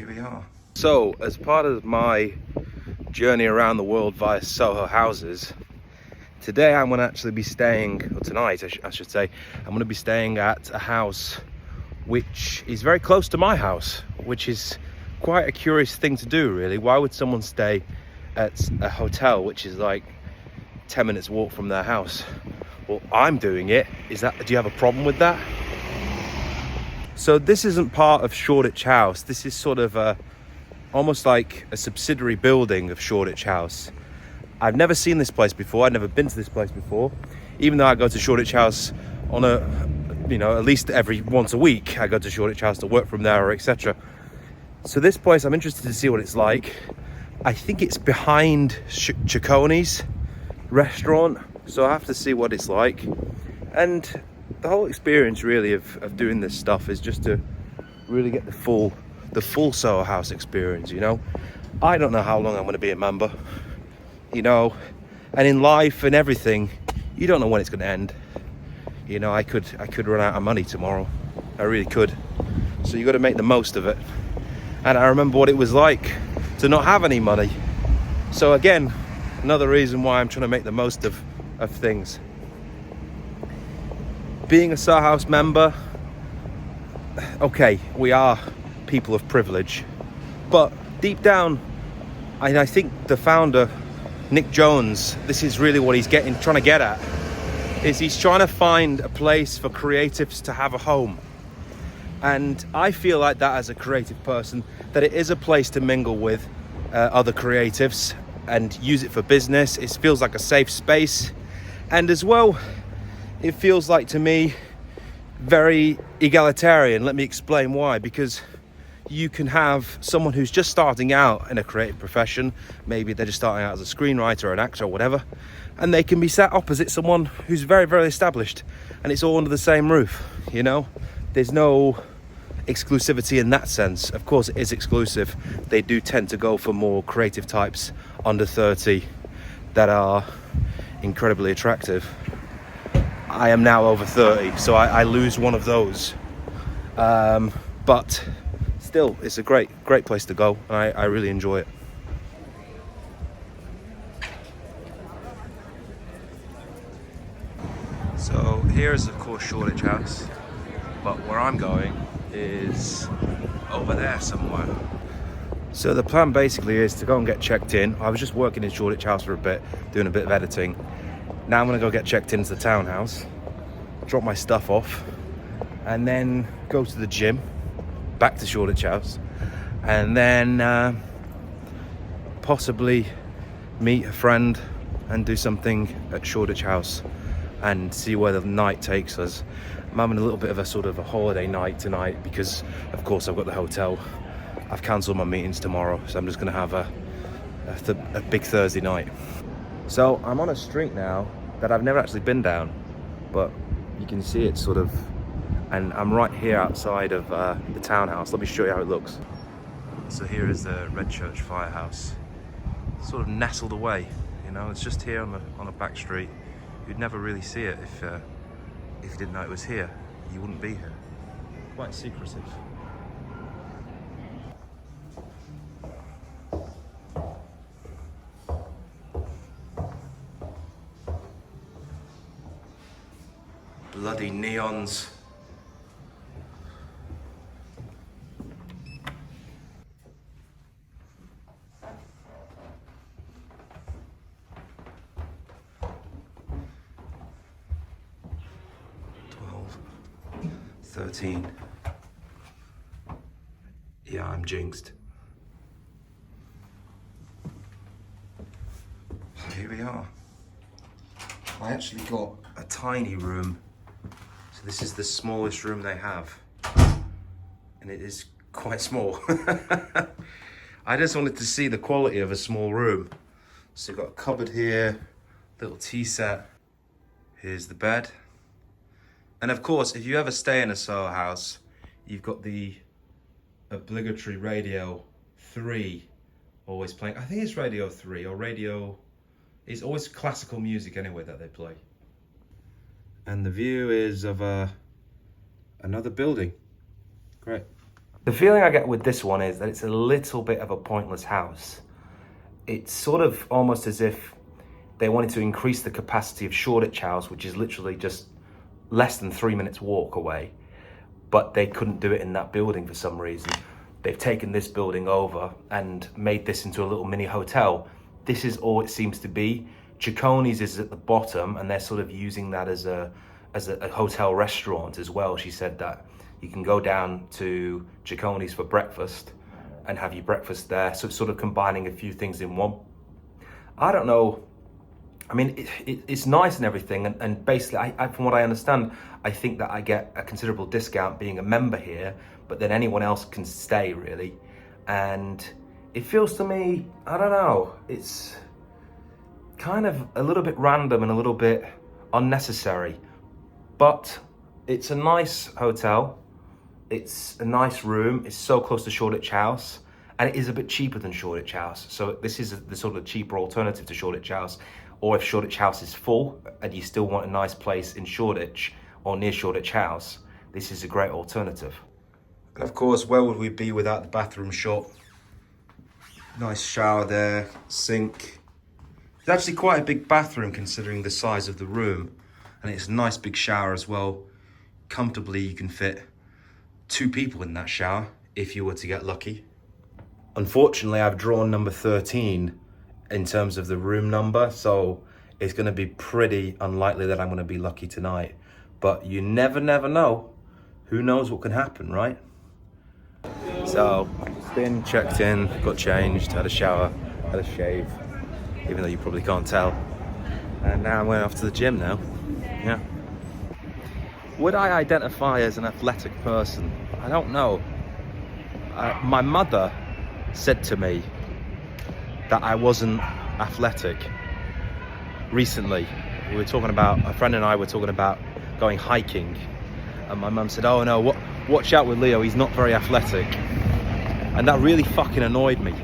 Here we are. So, as part of my journey around the world via Soho houses, today I'm going to actually be staying, or tonight I should say, I'm going to be staying at a house which is very close to my house, which is quite a curious thing to do, really. Why would someone stay at a hotel which is like 10 minutes walk from their house? Well, I'm doing it. Do you have a problem with that? So this isn't part of Shoreditch House. This is sort of almost like a subsidiary building of Shoreditch House. I've never seen this place before. I've never been to this place before. Even though I go to Shoreditch House on at least every once a week, I go to Shoreditch House to work from there or etc. So this place, I'm interested to see what it's like. I think it's behind Cicconi's restaurant, so I have to see what it's like. And the whole experience really of doing this stuff is just to really get the full Soho House experience, you know. I don't know how long I'm going to be a member, you know, and in life and everything, you don't know when it's going to end. You know, I could run out of money tomorrow. I really could. So you got to make the most of it. And I remember what it was like to not have any money. So again, another reason why I'm trying to make the most of things. Being a Soho House member, okay, we are people of privilege, but deep down, I think the founder, Nick Jones, this is really what he's trying to get at, is he's trying to find a place for creatives to have a home. And I feel like that as a creative person, that it is a place to mingle with other creatives and use it for business. It feels like a safe space, and as well, it feels like, to me, very egalitarian. Let me explain why. Because you can have someone who's just starting out in a creative profession, maybe they're just starting out as a screenwriter or an actor or whatever, and they can be sat opposite someone who's very, very established, and it's all under the same roof, you know? There's no exclusivity in that sense. Of course it is exclusive. They do tend to go for more creative types under 30 that are incredibly attractive. I am now over 30, so I lose one of those. But still, it's a great place to go, and I really enjoy it. So here is, of course, Shoreditch House, but where I'm going is over there somewhere. So the plan basically is to go and get checked in. I was just working in Shoreditch House for a bit, doing a bit of editing. Now I'm going to go get checked into the townhouse, drop my stuff off, and then go to the gym, back to Shoreditch House, and then possibly meet a friend and do something at Shoreditch House and see where the night takes us. I'm having a little bit of a sort of a holiday night tonight because, of course, I've got the hotel. I've cancelled my meetings tomorrow, so I'm just going to have a big Thursday night. So I'm on a street now that I've never actually been down, but you can see it sort of, and I'm right here outside of the townhouse. Let me show you how it looks. So here is the Redchurch firehouse, sort of nestled away, you know. It's just here on a back street. You'd never really see it if you didn't know it was here. You wouldn't be here. Quite secretive. Bloody neons. $13. Yeah, I'm jinxed. So here we are. I actually got a tiny room. So this is the smallest room they have. And it is quite small. I just wanted to see the quality of a small room. So you've got a cupboard here, little tea set. Here's the bed. And of course, if you ever stay in a Soho House, you've got the obligatory Radio 3 always playing. I think it's Radio 3 or Radio... It's always classical music anyway that they play. And the view is of another building. Great. The feeling I get with this one is that it's a little bit of a pointless house. It's sort of almost as if they wanted to increase the capacity of Shoreditch House, which is literally just less than 3 minutes walk away, but they couldn't do it in that building for some reason. They've taken this building over and made this into a little mini hotel. This is all it seems to be. Cicconi's is at the bottom, and they're sort of using that as a hotel restaurant as well. She said that you can go down to Cicconi's for breakfast and have your breakfast there. So it's sort of combining a few things in one. I don't know. I mean, it's nice and everything. And basically, from what I understand, I think that I get a considerable discount being a member here, but then anyone else can stay, really. And it feels to me, I don't know, it's kind of a little bit random and a little bit unnecessary. But it's a nice hotel. It's a nice room. It's so close to Shoreditch House, and it is a bit cheaper than Shoreditch House. So this is the sort of cheaper alternative to Shoreditch House. Or if Shoreditch House is full and you still want a nice place in Shoreditch or near Shoreditch House, this is a great alternative. And of course, where would we be without the bathroom shop? Nice shower there, sink. It's actually quite a big bathroom considering the size of the room. And it's a nice big shower as well. Comfortably, you can fit 2 people in that shower if you were to get lucky. Unfortunately, I've drawn number 13 in terms of the room number, so it's going to be pretty unlikely that I'm going to be lucky tonight. But you never know. Who knows what can happen, right? So, been checked in, got changed, had a shower, had a shave, even though you probably can't tell. And now I'm going off to the gym now. Yeah. Would I identify as an athletic person? I don't know. My mother said to me that I wasn't athletic recently. We were talking about, a friend and I were talking about going hiking, and my mum said, oh no, watch out with Leo, he's not very athletic. And that really fucking annoyed me,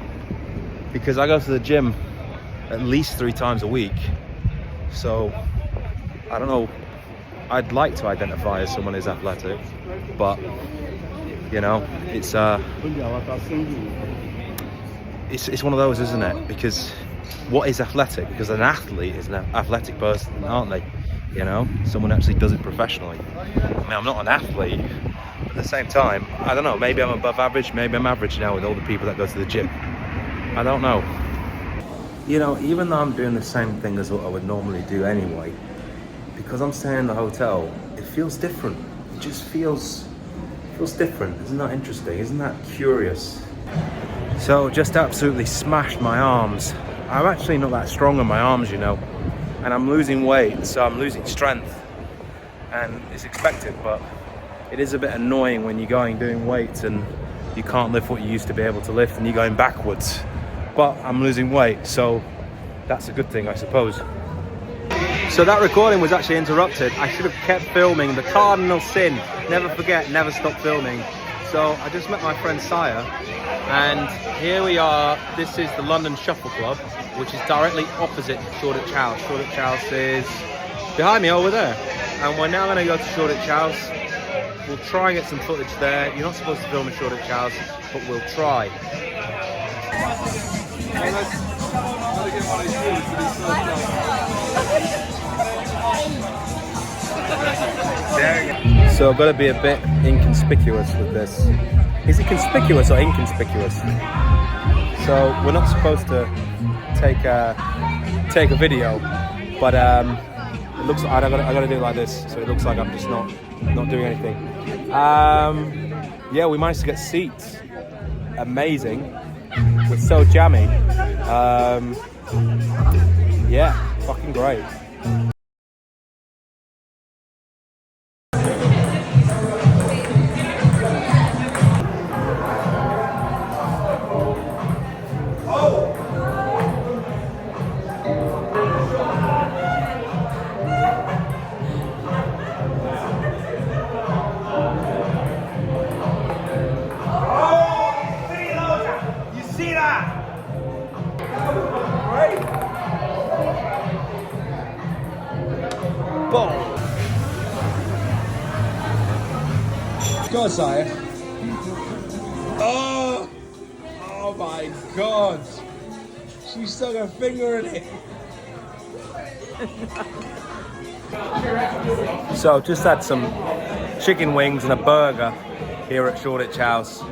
because I go to the gym at least 3 times a week. So I don't know, I'd like to identify as someone who's athletic, but you know, it's one of those, isn't it? Because what is athletic? Because an athlete is an athletic person, aren't they? You know, someone actually does it professionally. I mean, I'm not an athlete, but at the same time, I don't know, maybe I'm above average, maybe I'm average now with all the people that go to the gym. I don't know. You know, even though I'm doing the same thing as what I would normally do anyway, because I'm staying in the hotel, it feels different. It just feels different. Isn't that interesting? Isn't that curious? So just absolutely smashed my arms. I'm actually not that strong on my arms, you know, and I'm losing weight, so I'm losing strength, and it's expected, but it is a bit annoying when you're doing weights and you can't lift what you used to be able to lift and you're going backwards. But I'm losing weight, so that's a good thing, I suppose. So that recording was actually interrupted. I should have kept filming. The cardinal sin, never forget, never stop filming. So I just met my friend Sire, and here we are. This is the London Shuffle Club, which is directly opposite Shoreditch House. Shoreditch House is behind me over there. And we're now going to go to Shoreditch House. We'll try and get some footage there. You're not supposed to film in Shoreditch House, but we'll try. So I've got to be a bit inconspicuous with this. Is it conspicuous or inconspicuous? So we're not supposed to take a video, but it looks like I got to do it like this, so it looks like I'm just not doing anything. Yeah, we managed to get seats. Amazing. We're so jammy. Yeah, fucking great. Go on, Sire. Oh! Oh my God! She stuck her finger in it. So just had some chicken wings and a burger here at Shoreditch House.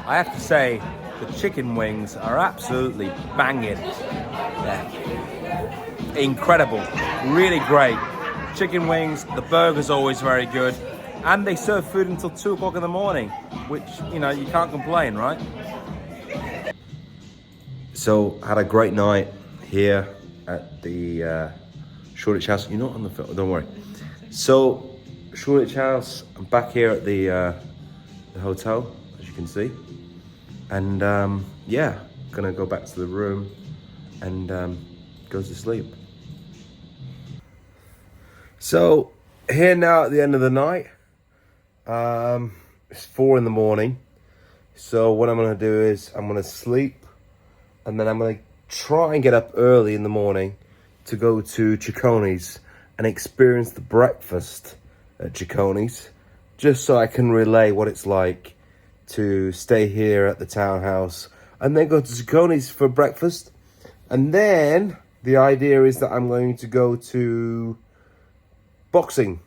I have to say, the chicken wings are absolutely banging. They're incredible, really great. Chicken wings, the burger's always very good. And they serve food until 2 o'clock in the morning, which, you know, you can't complain, right? So, had a great night here at the Shoreditch House. You're not on the film, don't worry. So, Shoreditch House, I'm back here at the hotel, as you can see. And yeah, gonna go back to the room and go to sleep. So, here now at the end of the night. It's 4 in the morning. So what I'm gonna do is I'm gonna sleep, and then I'm gonna try and get up early in the morning to go to Cicconi's and experience the breakfast at Cicconi's, just so I can relay what it's like to stay here at the townhouse and then go to Cicconi's for breakfast. And then the idea is that I'm going to go to boxing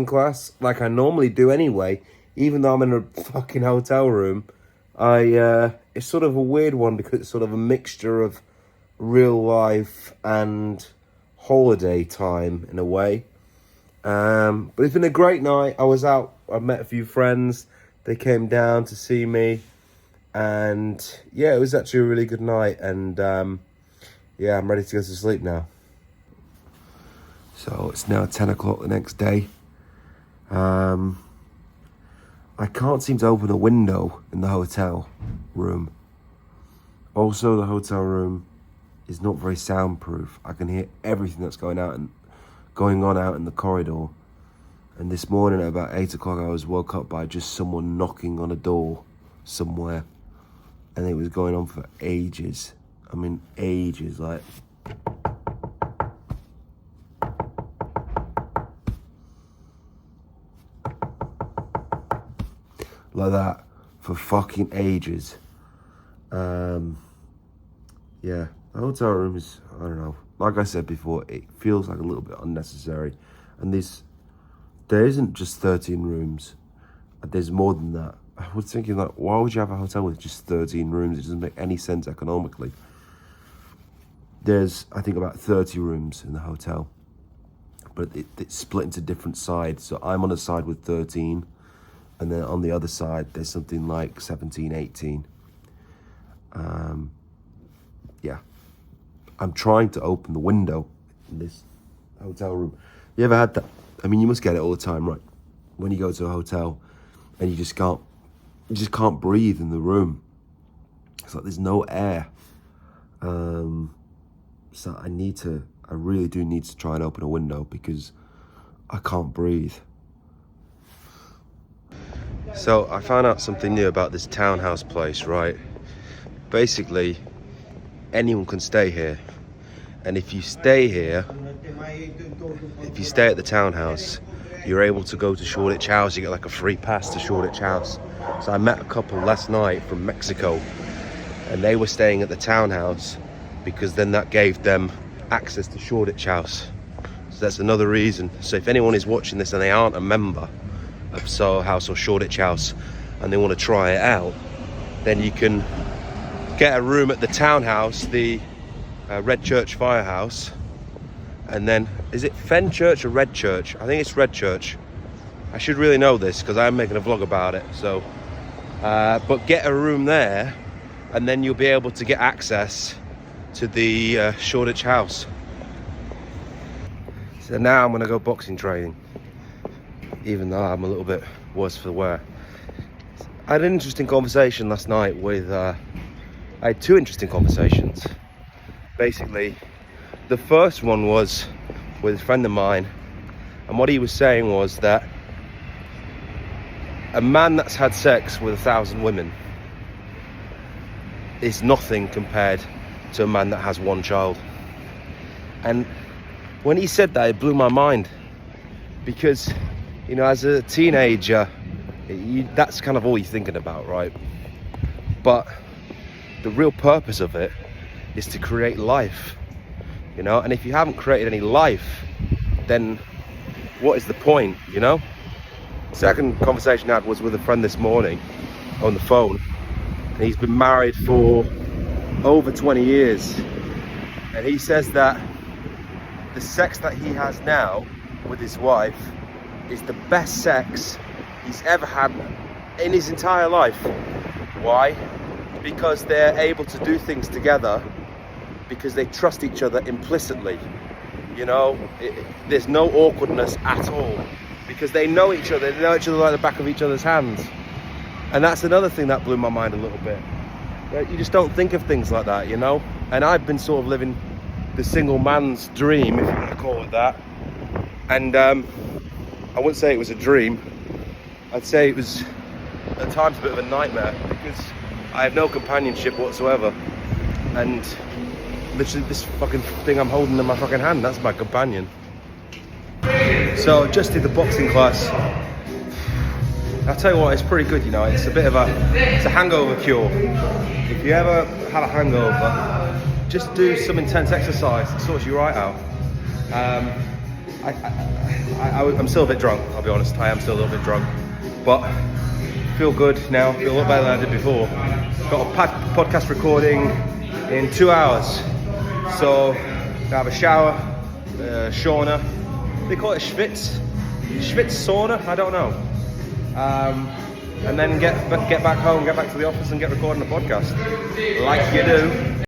class like I normally do anyway, even though I'm in a fucking hotel room. It's sort of a weird one because it's sort of a mixture of real life and holiday time in a way. But it's been a great night. I was out, I met a few friends, they came down to see me, and yeah, it was actually a really good night. And yeah, I'm ready to go to sleep now. So it's now 10 o'clock the next day. I can't seem to open a window in the hotel room. Also, the hotel room is not very soundproof. I can hear everything that's going on out in the corridor. And this morning at about 8 o'clock, I was woke up by just someone knocking on a door somewhere. And it was going on for ages. I mean, ages, like... like that for fucking ages. Yeah, the hotel room is, I don't know, like I said before, it feels like a little bit unnecessary. And there isn't just 13 rooms, there's more than that. I was thinking, like, why would you have a hotel with just 13 rooms? It doesn't make any sense economically. There's, I think, about 30 rooms in the hotel, but it's split into different sides. So I'm on a side with 13, and then on the other side, there's something like 17, 18. Yeah. I'm trying to open the window in this hotel room. You ever had that? I mean, you must get it all the time, right? When you go to a hotel and you just can't breathe in the room. It's like there's no air. So I really do need to try and open a window because I can't breathe. So I found out something new about this townhouse place, right? Basically, anyone can stay here. And if you stay here, if you stay at the townhouse, you're able to go to Shoreditch House. You get like a free pass to Shoreditch House. So I met a couple last night from Mexico, and they were staying at the townhouse because then that gave them access to Shoreditch House. So that's another reason. So if anyone is watching this and they aren't a member of Soho House or Shoreditch House and they want to try it out, then you can get a room at the townhouse, the Redchurch Firehouse, and then, is it Fenchurch or Redchurch? I think it's Redchurch. I should really know this because I'm making a vlog about it. So, but get a room there, and then you'll be able to get access to the Shoreditch House. So now I'm going to go boxing training, even though I'm a little bit worse for wear. I had an interesting conversation last night with, I had two interesting conversations. Basically, the first one was with a friend of mine, and what he was saying was that a man that's had sex with 1,000 women is nothing compared to a man that has one child. And when he said that, it blew my mind, because, you know, as a teenager, that's kind of all you're thinking about, right? but the real purpose of it is to create life, you know. And if you haven't created any life, then what is the point, you know? Second conversation I had was with a friend this morning on the phone, and he's been married for over 20 years, and he says that the sex that he has now with his wife is the best sex he's ever had in his entire life. Why? Because they're able to do things together because they trust each other implicitly, you know. There's no awkwardness at all because they know each other like the back of each other's hands. And that's another thing that blew my mind a little bit. You just don't think of things like that, you know. And I've been sort of living the single man's dream, if you want to call it that. And I wouldn't say it was a dream. I'd say it was at times a bit of a nightmare because I have no companionship whatsoever. And literally this fucking thing I'm holding in my fucking hand, that's my companion. So I just did the boxing class. I'll tell you what, it's pretty good, you know. It's a bit of it's a hangover cure. If you ever have a hangover, just do some intense exercise. It sorts you right out. I'm still a bit drunk, I'll be honest. I am still a little bit drunk, but feel good now. Feel a lot better than I did before. Got a podcast recording in 2 hours, so I have a shower, sauna. They call it schwitz sauna. I don't know. And then get back home, get back to the office, and get recording a podcast like you do.